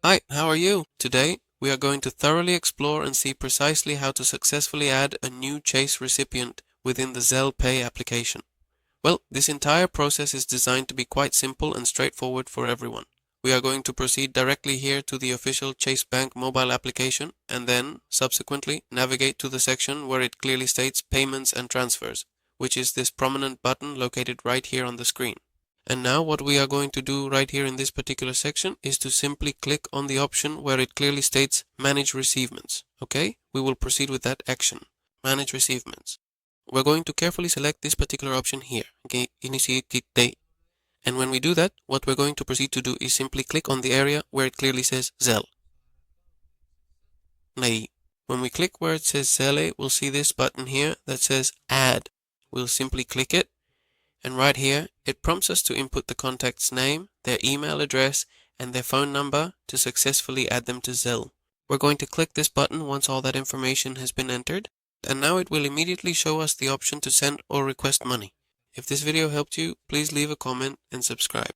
Hi, how are you? Today, we are going to thoroughly explore and see precisely how to successfully add a new Chase recipient within the Zelle Pay application. Well, this entire process is designed to be quite simple and straightforward for everyone. We are going to proceed directly here to the official Chase Bank mobile application and then, subsequently, navigate to the section where it clearly states Payments and Transfers, which is this prominent button located right here on the screen. And now what we are going to do right here in this particular section is to simply click on the option where it clearly states Manage Receivements. Okay, we will proceed with that action. Manage Receivements. We're going to carefully select this particular option here. Okay, Initiate Date. And when we do that, what we're going to proceed to do is simply click on the area where it clearly says Zelle. When we click where it says Zelle, we'll see this button here that says Add. We'll simply click it. And right here, it prompts us to input the contact's name, their email address, and their phone number to successfully add them to Zelle. We're going to click this button once all that information has been entered, and now it will immediately show us the option to send or request money. If this video helped you, please leave a comment and subscribe.